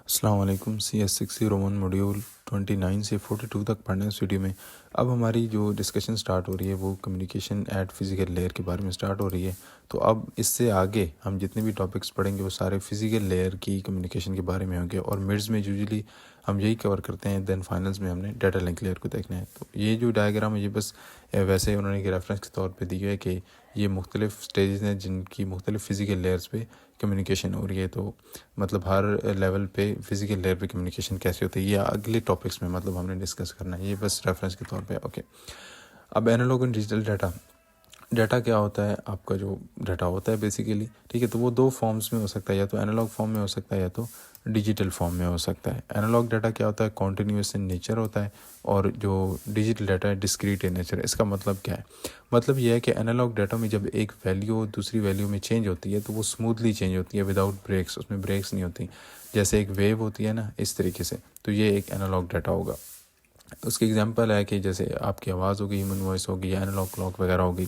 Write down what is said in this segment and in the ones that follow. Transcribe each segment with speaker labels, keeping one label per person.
Speaker 1: अस्सलाम वालेकुम। CS60 module 29 से 42 तक पढ़ने इस वीडियो में। अब हमारी जो डिस्कशन स्टार्ट हो रही है वो कम्युनिकेशन एट फिज़िकल लेयर के बारे में स्टार्ट हो रही है। तो अब इससे आगे हम जितने भी टॉपिक्स पढ़ेंगे वो सारे फिज़िकल लेयर की कम्युनिकेशन के बारे में होंगे और मिड्स में यूजुअली हम यही कवर करते हैं। देन फाइनल्स में हमने डाटा लिंक लेयर को देखना है। तो ये जो डायग्राम है ये बस वैसे उन्होंने एक रेफरेंस के तौर पे दी है कि ये मुख्तलिफ स्टेजेस हैं जिनकी मुख्तलिफ फ़िज़िकल लेयर्स पे कम्युनिकेशन हो रही है। तो मतलब हर लेवल पे फिज़िकल लेयर पे कम्युनिकेशन कैसे होती है ये अगले टॉपिक्स में मतलब हमने डिस्कस करना है। ये बस रेफरेंस के तौर पे ओके। अब एनालॉग एंड डिजिटल डाटा क्या होता है? आपका जो डाटा होता है बेसिकली, ठीक है, तो वो दो फॉर्म्स में हो सकता है, या तो एनालॉग फॉर्म में हो सकता है या तो डिजिटल फॉर्म में हो सकता है। एनालॉग डाटा क्या होता है? कॉन्टीन्यूस इन नेचर होता है, और जो डिजिटल डाटा है डिस्क्रीट इन नेचर। इसका मतलब क्या है? मतलब यह है कि एनालॉग डाटा में जब एक वैल्यू दूसरी वैल्यू में चेंज होती है तो वो स्मूथली चेंज होती है विदाउट ब्रेक्स, उसमें ब्रेक्स नहीं होती, जैसे एक वेव होती है ना, इस तरीके से। तो ये एक एनालॉग डाटा होगा। उसकी एग्जांपल है कि जैसे आपकी आवाज़ होगी, ह्यूमन वॉइस होगी, या एनालॉग क्लॉक वगैरह होगी।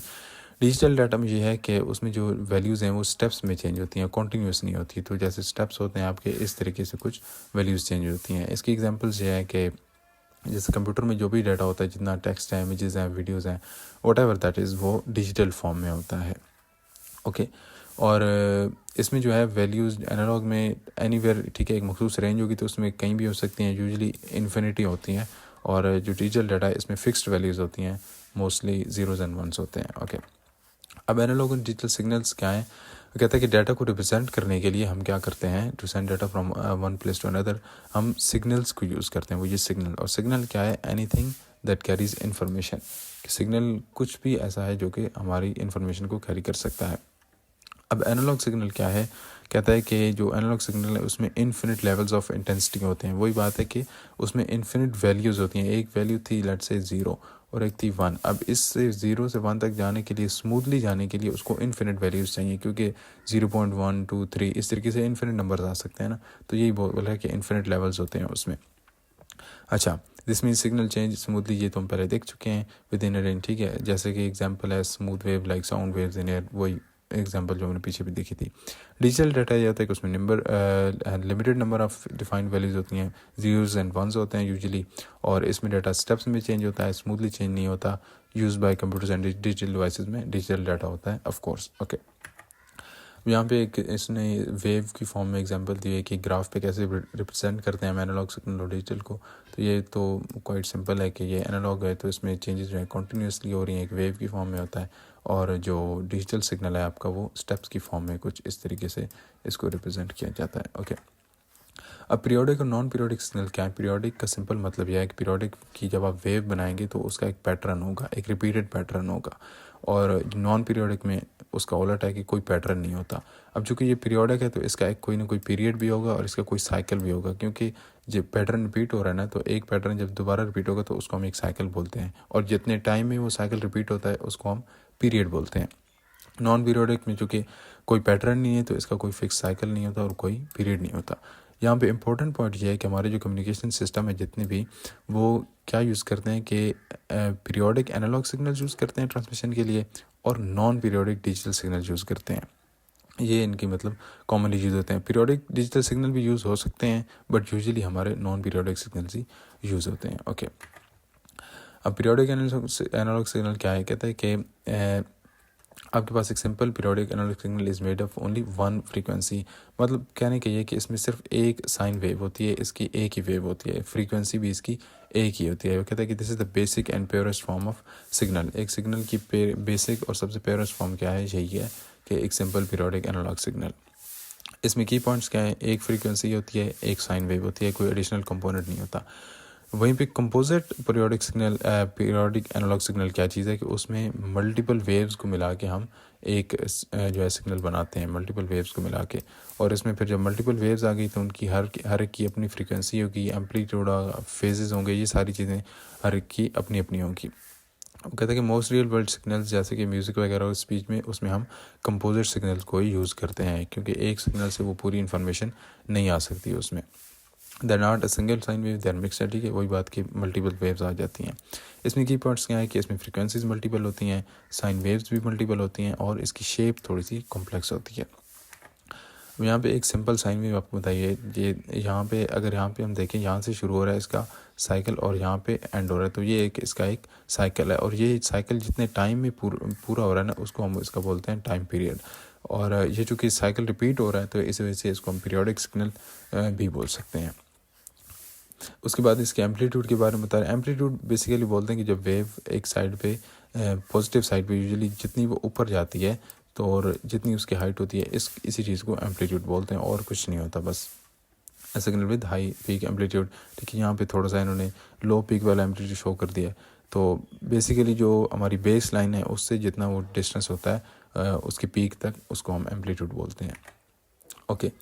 Speaker 1: डिजिटल डाटा में ये है कि उसमें जो वैल्यूज़ हैं वो स्टेप्स में चेंज होती हैं, कॉन्टीन्यूस नहीं होती। तो जैसे स्टेप्स होते हैं आपके, इस तरीके से कुछ वैल्यूज़ चेंज होती हैं। इसकी एग्जांपल्स ये है कि जैसे कंप्यूटर में जो भी डाटा होता है, जितना टेक्स्ट है, इमेजेस हैं, वीडियोज़ हैं, वट एवर दैट इज़, वो डिजिटल फॉर्म में होता है। ओके। और इसमें जो है वैल्यूज़ एनालॉग में एनीवेयर, ठीक है, एक मखसूस रेंज होगी तो उसमें कहीं भी हो सकती हैं, यूजुअली इन्फिनिटी होती हैं। और जो डिजिटल डाटा है इसमें फ़िक्स्ड वैल्यूज़ होती हैं, मोस्टली ज़ीरोज़ एंड वंस होते हैं। ओके। अब एनालॉग एंड डिजिटल सिग्नल्स क्या हैं? वो कहता है कि डाटा को रिप्रेजेंट करने के लिए हम क्या करते हैं, to send data from one place to another, हम सिग्नल्स को यूज़ करते हैं। वो ये सिग्नल, और सिग्नल क्या है? Anything that carries information. Signal कुछ भी ऐसा है जो कि हमारी इन्फॉर्मेशन को कैरी कर सकता है। अब एनालॉग सिग्नल क्या है? कहता है कि जो एनालॉग सिग्नल है उसमें इन्फिनिट लेवल्स ऑफ इंटेंसिटी होते हैं। वही बात है कि उसमें इन्फिनिट वैल्यूज़ होती हैं। एक वैल्यू थी लेट से 0 और एक थी 1। अब इससे 0 से 1 तक जाने के लिए, स्मूथली जाने के लिए, उसको इन्फिनिट वैल्यूज़ चाहिए, क्योंकि 0.1 2 3 इस तरीके से इन्फिनिट नंबर्स आ सकते हैं ना। तो यही बोला है कि इन्फिनिट लेवल्स होते हैं उसमें। अच्छा, this mean signal change smoothly, ये तो हम पहले देख चुके हैं, विद इन अ रेंज, ठीक है। जैसे कि एग्जांपल है smooth wave like sound waves in air, वही एग्जांपल जो हमने पीछे भी देखी थी। डिजिटल डाटा ये होता है कि उसमें limited number of defined values होती हैं, जीरोज़ एंड वंस होते हैं यूजुअली, और इसमें डाटा स्टेप्स में चेंज होता है, स्मूथली चेंज नहीं होता। Use by computers and digital devices में डिजिटल डाटा होता है, ऑफ कोर्स। ओके। यहाँ पे एक इसने वेव की फॉर्म में एग्जांपल दी है कि ग्राफ पे कैसे रिप्रेजेंट करते हैं हम एनालॉग सिग्नल और डिजिटल को। तो ये तो क्वाइट सिंपल है कि ये एनालॉग है तो इसमें चेंजेस जो है कॉन्टीन्यूसली हो रही हैं, एक वेव की फॉर्म में होता है, और जो डिजिटल सिग्नल है आपका वो स्टेप्स की फॉर्म में कुछ इस तरीके से इसको रिप्रेजेंट किया जाता है। ओके। अब पीरियोडिक और नॉन पीरियोडिक सिग्नल क्या है? पीरियोडिक का सिंपल मतलब यह है कि पीरियोडिक की जब आप वेव बनाएंगे तो उसका एक पैटर्न होगा, एक रिपीटेड पैटर्न होगा, और नॉन पीरियोडिक में उसका उलट है कि कोई पैटर्न नहीं होता। अब चूंकि ये पीरियोडिक है तो इसका एक कोई ना कोई पीरियड भी होगा और इसका कोई साइकिल भी होगा, क्योंकि जब पैटर्न रिपीट हो रहा है ना, तो एक पैटर्न जब दोबारा रिपीट होगा तो उसको हम एक साइकिल बोलते हैं, और जितने टाइम में वो साइकिल रिपीट होता है उसको हम पीरियड बोलते हैं। नॉन पीरियोडिक में चूँकि कोई पैटर्न नहीं है तो इसका कोई फिक्स साइकिल नहीं होता और कोई पीरियड नहीं होता। यहाँ पे इम्पोर्टेंट पॉइंट ये है कि हमारे जो कम्युनिकेशन सिस्टम है जितने भी, वो क्या यूज़ करते हैं कि पीरियोडिक एनालॉग सिग्नल यूज़ करते हैं ट्रांसमिशन के लिए, और non periodic digital signal use करते हैं। ये इनकी मतलब कॉमनली यूज़ होते हैं। पीरियोडिक डिजिटल सिग्नल भी यूज़ हो सकते हैं, बट यूजुअली हमारे नॉन पीरियोडिक सिग्नल्स ही यूज़ होते हैं। ओके। अब पीरियोडिक एनालॉग सिग्नल क्या है? कहता है कि आपके पास एक simple periodic analog signal is made of only one frequency. मतलब कहने के ये कि इसमें सिर्फ एक साइन वेव होती है, इसकी एक ही वेव होती है, फ्रीक्वेंसी भी इसकी एक ही होती है। वो कहता है कि this is the basic and purest form of signal. एक सिग्नल की बेसिक और सबसे प्योरेस्ट फॉर्म क्या है? यही है कि एक सिंपल पीरियोडिक एनालॉग सिग्नल। इसमें की पॉइंट्स क्या है? एक फ्रीक्वेंसी होती है, एक साइन वेव होती है, कोई एडिशनल कंपोनेंट नहीं होता। वहीं पे composite periodic signal, periodic analog signal क्या चीज़ है कि उसमें मल्टीपल वेव्स को मिला के हम एक जो है सिग्नल बनाते हैं, मल्टीपल वेव्स को मिला के। और इसमें फिर जब मल्टीपल वेव्स आ गई तो उनकी हर एक की अपनी फ्रीक्वेंसी होगी, एम्पलीट्यूड, फेजेस होंगे, ये सारी चीज़ें हर एक की अपनी अपनी होंगी। वो कहते हैं कि मोस्ट रियल वर्ल्ड सिग्नल्स जैसे कि म्यूज़िक वगैरह और स्पीच में, उसमें हम कंपोजिट सिग्नल्स को ही यूज़ करते हैं, क्योंकि एक सिग्नल से वो पूरी इन्फॉर्मेशन नहीं आ सकती उसमें। There not a single sine wave, there mixed, ठीक है, वही बात की मल्टीपल वेव्स आ जाती हैं। इसमें की पॉइंट्स क्या है कि इसमें फ्रीक्वेंसीज मल्टीपल होती हैं, साइन वेव्स भी मल्टीपल होती हैं, और इसकी शेप थोड़ी सी कॉम्प्लेक्स होती है। अब यहाँ पे एक सिंपल साइन भी आपको बताइए, ये यहाँ पे अगर यहाँ पे हम देखें, यहाँ से शुरू हो रहा है इसका साइकिल और यहाँ पे एंड हो रहा है, तो ये एक इसका एक साइकिल है, और ये साइकिल जितने टाइम में पूरा हो रहा है ना, उसको हम इसका बोलते हैं टाइम पीरियड। और ये चूँकि साइकिल रिपीट हो रहा है तो इस वजह से इसको हम पीरियोडिक सिग्नल भी बोल सकते हैं। उसके बाद इसके एम्पलीट्यूड के बारे में बता रहे हैं। एम्पलीट्यूड बेसिकली बोलते हैं कि जब वेव एक साइड पे पॉजिटिव साइड पे यूजुअली जितनी वो ऊपर जाती है तो और जितनी उसकी हाइट होती है, इसी चीज़ को एम्पलीट्यूड बोलते हैं, और कुछ नहीं होता बस। Signal with high peak amplitude, ठीक है, यहाँ पे थोड़ा सा इन्होंने लो पीक वाला एम्पलीट्यूड शो कर दिया है। तो बेसिकली जो हमारी बेस लाइन है उससे जितना वो डिस्टेंस होता है उसकी पीक तक, उसको हम एम्पलीट्यूड बोलते हैं। ओके,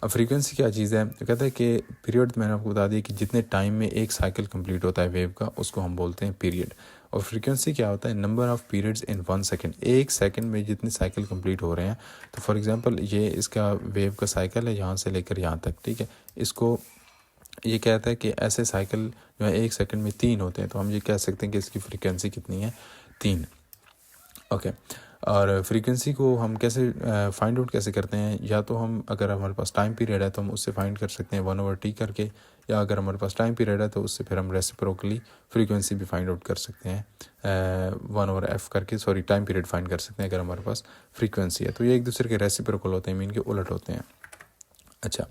Speaker 1: अब फ्रीक्वेंसी क्या चीज़ है, तो कहता है कि पीरियड, मैंने आपको बता दिया कि जितने टाइम में एक साइकिल कंप्लीट होता है वेव का, उसको हम बोलते हैं पीरियड। और फ्रीक्वेंसी क्या होता है, number of periods in 1 second, एक सेकंड में जितने साइकिल कंप्लीट हो रहे हैं। तो फॉर एग्जांपल ये इसका वेव का साइकिल है यहाँ से लेकर यहाँ तक, ठीक है। इसको ये कहता है कि ऐसे साइकिल जो है एक सेकंड में 3 होते हैं, तो हम ये कह सकते हैं कि इसकी फ्रीक्वेंसी कितनी है, 3। ओके, और फ्रीक्वेंसी को हम कैसे फाइंड आउट कैसे करते हैं, या तो हम अगर हमारे पास टाइम पीरियड है तो हम उससे फाइंड कर सकते हैं 1/t करके, या अगर हमारे पास टाइम पीरियड है तो उससे फिर हम रेसिप्रोकली फ्रीक्वेंसी भी फाइंड आउट कर सकते हैं 1/f करके, सॉरी टाइम पीरियड फाइंड कर सकते हैं अगर हमारे पास फ्रीक्वेंसी है। तो ये एक दूसरे के रेसिप्रोकल होते हैं, मीन के उलट होते हैं। अच्छा,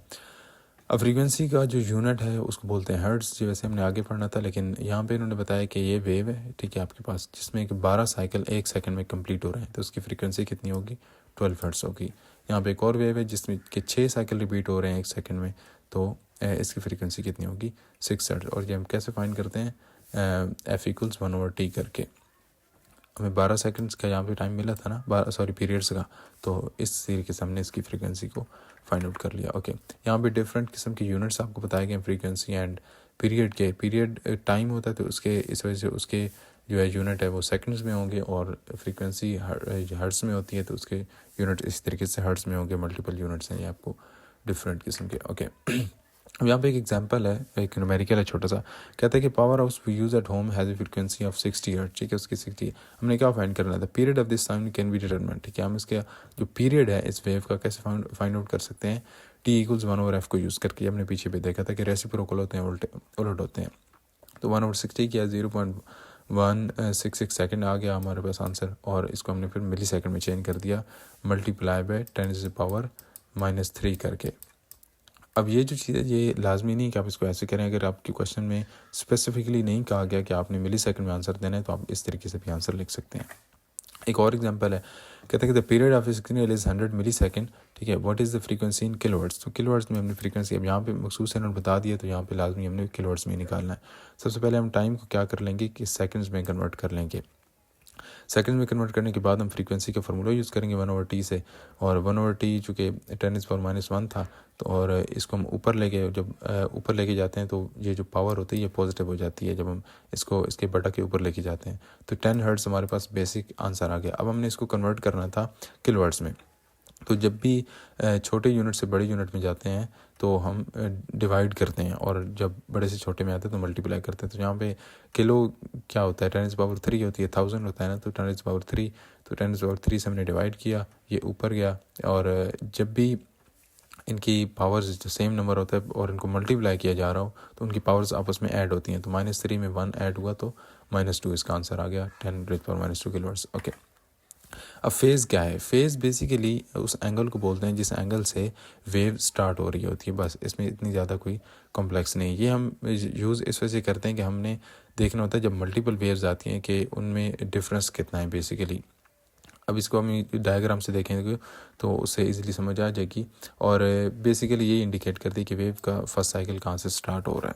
Speaker 1: अब फ्रीक्वेंसी का जो यूनिट है उसको बोलते हैं हर्ट्ज़, जो वैसे हमने आगे पढ़ना था, लेकिन यहाँ पे इन्होंने बताया कि ये वेव है, ठीक है, आपके पास जिसमें कि 12 साइकिल एक सेकंड में कंप्लीट हो रहे हैं, तो उसकी फ्रीक्वेंसी कितनी होगी, 12 हर्ट्ज़ होगी। यहाँ पे एक और वेव है जिसमें कि 6 साइकिल रिपीट हो रहे हैं एक सेकंड में, तो इसकी फ्रीक्वेंसी कितनी होगी, 6 हर्ट्ज़। और ये हम कैसे फाइंड करते हैं, F = 1/t करके। हमें 12 सेकंड्स का यहाँ पे टाइम मिला था ना, पीरियड्स का, तो इस तरीके से हमने इसकी फ्रीक्वेंसी को फाइंड आउट कर लिया। ओके, यहाँ पे डिफरेंट किस्म के यूनिट्स आपको बताए गए, फ्रीक्वेंसी एंड पीरियड के। पीरियड टाइम होता है तो उसके इस वजह से उसके जो है यूनिट है वो सेकंड्स में होंगे, और फ्रीक्वेंसी हर्ट्ज़ में होती है तो उसके यूनिट इस तरीके से हर्ट्ज़ में होंगे। मल्टीपल यूनिट्स हैं ये आपको डिफरेंट किस्म के। ओके, अब यहाँ पे एक एग्जांपल है, एक न्यूमेरिकल है छोटा सा। कहता है कि power house we use at home has a frequency of 60 hertz, ठीक है, उसकी 60। हमने क्या फाइंड करना था, period of this sound can be determined, ठीक है। हम इसका जो पीरियड है इस वेव का कैसे फाइंड आउट कर सकते हैं, T = 1/f को यूज़ करके। हमने पीछे भी देखा था कि रेसिप्रोकल होते हैं, उलट होते हैं। तो 1/60 किया, 0.166 सेकेंड आ गया हमारे पास आंसर, और इसको हमने फिर मिली सेकेंड में चेंज कर दिया, मल्टीप्लाई बाय 10⁻³ करके। अब ये जो चीज़ है ये लाजमी नहीं कि आप इसको ऐसे करें। अगर आपके क्वेश्चन में स्पेसिफिकली नहीं कहा गया कि आपने मिली सेकंड में आंसर देना है, तो आप इस तरीके से भी आंसर लिख सकते हैं। एक और एग्जांपल है, कहते हैं कि the period of signal is 100 millisecond, ठीक है। What is the frequency in kilohertz, तो किलोहर्ट्ज़ में हमने फ्रीक्वेंसी अब यहाँ पे मखसूस इन्होंने बता दिया, तो यहाँ पे लाजमी हमने किलोहर्ट्ज़ में निकालना है। सबसे पहले हम टाइम को क्या कर लेंगे कि सेकंड्स में कन्वर्ट कर लेंगे। सेकंड में कन्वर्ट करने के बाद हम फ्रीक्वेंसी का फार्मूला यूज़ करेंगे 1/t से, और 1/t चूँकि 10⁻⁻1 था, तो और इसको हम ऊपर लेके जब ऊपर लेके जाते हैं तो ये जो पावर होती है ये पॉजिटिव हो जाती है जब हम इसको इसके बटा के ऊपर लेके जाते हैं। तो 10 हर्ट्ज़ हमारे पास बेसिक आंसर आ गया। अब हमने इसको कन्वर्ट करना था किलोहर्ट्ज़ में। तो जब भी छोटे यूनिट से बड़े यूनिट में जाते हैं तो हम डिवाइड करते हैं, और जब बड़े से छोटे में आते हैं तो मल्टीप्लाई करते हैं। तो यहाँ पे किलो क्या होता है, 10⁻³ होती है, 1000 होता है ना, तो 10⁻³ तो 10⁻³ से हमने डिवाइड किया, ये ऊपर गया। और जब भी इनकी पावर्स जो सेम नंबर होता है और इनको मल्टीप्लाई किया जा रहा हो तो उनकी पावर्स आपस में ऐड होती हैं। तो -3 में 1 ऐड हुआ तो -2 इसका आंसर आ गया, 10⁻⁻² किलोहर्ट्ज़। ओके, अब फेज़ क्या है, फेज़ बेसिकली उस एंगल को बोलते हैं जिस एंगल से वेव स्टार्ट हो रही होती है, बस। इसमें इतनी ज़्यादा कोई कॉम्प्लेक्स नहीं। ये हम यूज़ इस वजह से करते हैं कि हमने देखना होता है जब मल्टीपल वेव्स आती हैं कि उनमें डिफरेंस कितना है बेसिकली। अब इसको हम डायग्राम से देखेंगे तो उससे इजीली समझ आ जाएगी, और बेसिकली ये इंडिकेट करती है कि वेव का फर्स्ट साइकिल कहाँ से स्टार्ट हो रहा है।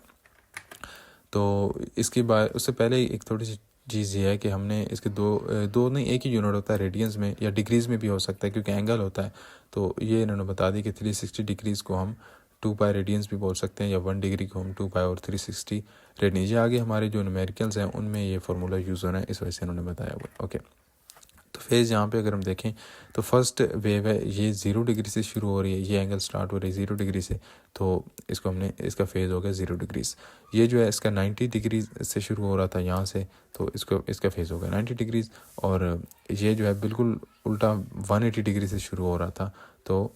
Speaker 1: तो इसके बाद उससे पहले एक थोड़ी सी चीज़ ये है कि हमने इसके दो नहीं, एक ही यूनिट होता है रेडियंस में या डिग्रीज़ में भी हो सकता है क्योंकि एंगल होता है। तो ये इन्होंने बता दी कि 360 डिग्रीज़ को हम 2π रेडियंस भी बोल सकते हैं, या 1 डिग्री को हम 2π और 360 रेडियंस। ये आगे हमारे जो न्यूमेरिकल्स हैं उनमें ये फार्मूला यूज़ होना है, इस वजह से इन्होंने बताया हुआ। ओके, तो फेज़ यहाँ पे अगर हम देखें तो फर्स्ट वेव है ये 0 डिग्री से शुरू हो रही है, ये एंगल स्टार्ट हो रही है 0 डिग्री से, तो इसको हमने इसका फेज़ हो गया 0 डिग्रीज। ये जो है इसका 90 डिग्री से शुरू हो रहा था यहाँ से, तो इसका फेज़ हो गया 90 डिग्रीज। और ये जो है बिल्कुल उल्टा 180 डिग्री से शुरू हो रहा था, तो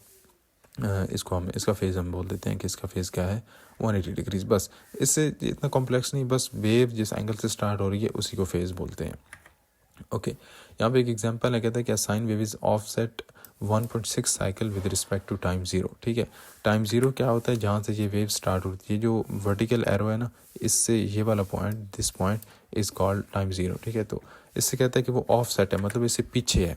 Speaker 1: इसको हम इसका फेज़ हम बोल देते हैं कि इसका फेज़ क्या है 180 डिग्रीज। बस इससे इतना कॉम्प्लेक्स नहीं, बस वेव जिस एंगल से स्टार्ट हो रही है उसी को फेज़ बोलते हैं। ओके यहाँ पे एक एग्जांपल है, कहता है कि sine wave is offset 1.6 cycle with respect to time zero. ठीक है, टाइम ज़ीरो क्या होता है, जहाँ से ये वेव स्टार्ट होती है, जो वर्टिकल एरो है ना, इससे ये वाला point, this point is called time zero. ठीक है, तो इससे कहता है कि वो ऑफ सेट है, मतलब इससे पीछे है,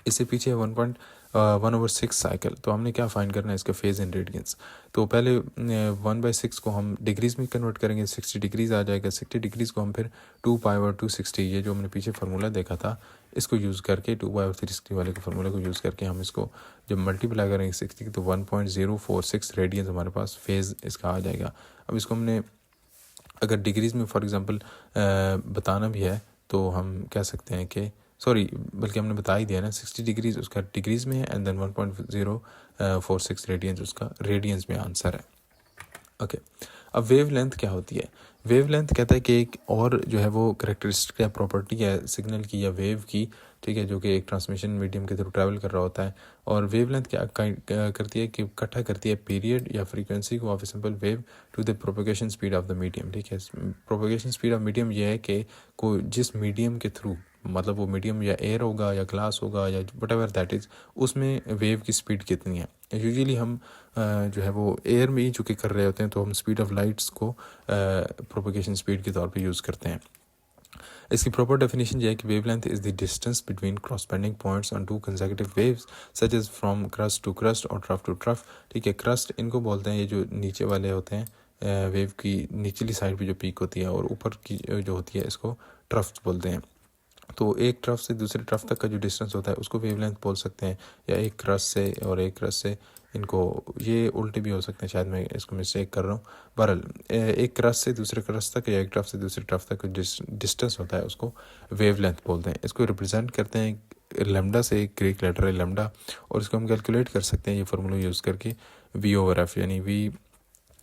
Speaker 1: इससे पीछे है 1/6 साइकिल। तो हमने क्या फाइंड करना है, इसका फेज़ इन रेडियंस। तो पहले 1/6 को हम डिग्रीज़ में कन्वर्ट करेंगे, 60 डिग्रीज़ आ जाएगा। 60 डिग्रीज़ को हम फिर 2π/260, ये जो हमने पीछे फार्मूला देखा था, इसको यूज़ करके 2π/360 वाले के फार्मूले को यूज़ करके हम इसको जब मल्टीप्लाई करेंगे 60 तो 1.046 रेडियंस हमारे पास फेज़ इसका आ जाएगा। अब इसको हमने अगर डिग्रीज़ में फॉर एग्ज़ाम्पल बताना भी है तो हम कह सकते हैं कि बल्कि हमने बता ही दिया ना, 60 डिग्रीज़ उसका डिग्रीज़ में है एंड देन 1.046 रेडियंस उसका रेडियंस में आंसर है। ओके अब वेव लेंथ क्या होती है। वेव लेंथ कहता है कि एक और जो है वो करेक्टरिस्टिक या प्रॉपर्टी है सिग्नल की या वेव की, ठीक है, जो कि एक ट्रांसमिशन मीडियम के थ्रू ट्रैवल कर रहा होता है। और वेव लेंथ क्या करती है कि इकट्ठा करती है पीरियड या फ्रीक्वेंसी को of a simple wave to the propagation speed of the medium. ठीक है, प्रोपगेशन स्पीड ऑफ मीडियम ये है कि कोई जिस मीडियम के थ्रू, मतलब वो मीडियम या एयर होगा या ग्लास होगा या वटेवर दैट इज़, उसमें वेव की स्पीड कितनी है। यूजुअली हम जो है वो एयर में ही चूँकि कर रहे होते हैं तो हम स्पीड ऑफ लाइट्स को प्रोपगेशन स्पीड के तौर पे यूज़ करते हैं। इसकी प्रॉपर डेफिनेशन ये है कि wavelength is the distance between corresponding points on two consecutive waves such as from crest to crest और ट्रफ टू ट्रफ। ठीक है, क्रस्ट इनको बोलते हैं ये जो नीचे वाले होते हैं, वेव की निचली साइड पे जो पीक होती है, और ऊपर की जो होती है इसको ट्रफ्स बोलते हैं। तो एक ट्रफ से दूसरे ट्रफ तक का जो डिस्टेंस होता है उसको वेवलेंथ बोल सकते हैं, या एक क्रस्ट से और एक क्रस्ट से, इनको ये उल्टे भी हो सकते हैं, शायद मैं इसको मिस्टेक कर रहा हूँ। बहरहाल एक क्रस्ट से दूसरे क्रस्ट तक या एक ट्रफ से दूसरे ट्रफ तक डिस्टेंस होता है उसको वेवलेंथ बोलते हैं। इसको रिप्रेजेंट करते हैं लेमडा से, एक ग्रीक लेटर है लेमडा, और इसको हम कैलकुलेट कर सकते हैं ये फार्मूला यूज़ करके V/F, यानी वी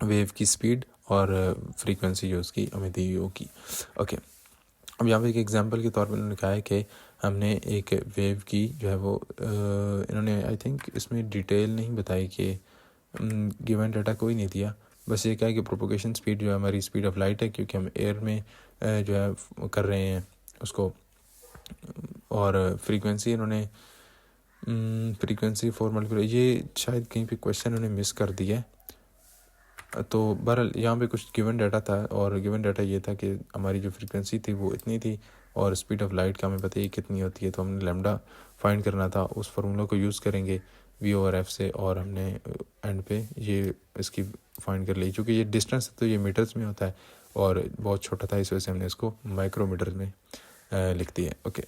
Speaker 1: वेव की स्पीड और फ्रीक्वेंसी जो उसकी हमें दी होगी। ओके अब यहाँ पे एक एग्जांपल के तौर पर उन्होंने कहा है कि हमने एक वेव की जो है वो इन्होंने आई थिंक इसमें डिटेल नहीं बताई कि गिवन डाटा कोई नहीं दिया, बस ये कहा है कि प्रोपोगेशन स्पीड जो है हमारी स्पीड ऑफ लाइट है, क्योंकि हम एयर में जो है कर रहे हैं उसको, और फ्रीक्वेंसी इन्होंने फ्रीक्वेंसी फॉर मल्टीप्लाई, ये शायद कहीं पे क्वेश्चन उन्होंने मिस कर दिया है। तो बहरहाल यहाँ पे कुछ गिवन डाटा था, और गिवन डाटा ये था कि हमारी जो फ्रीक्वेंसी थी वो इतनी थी और स्पीड ऑफ लाइट का हमें पता ही कितनी होती है, तो हमने लैम्डा फाइंड करना था। उस फार्मूला को यूज़ करेंगे V/F से, और हमने एंड पे ये इसकी फाइंड कर ली। क्योंकि ये डिस्टेंस तो ये मीटर्स में होता है और बहुत छोटा था, इस वजह से हमने इसको माइक्रोमीटर में लिख दिया। ओके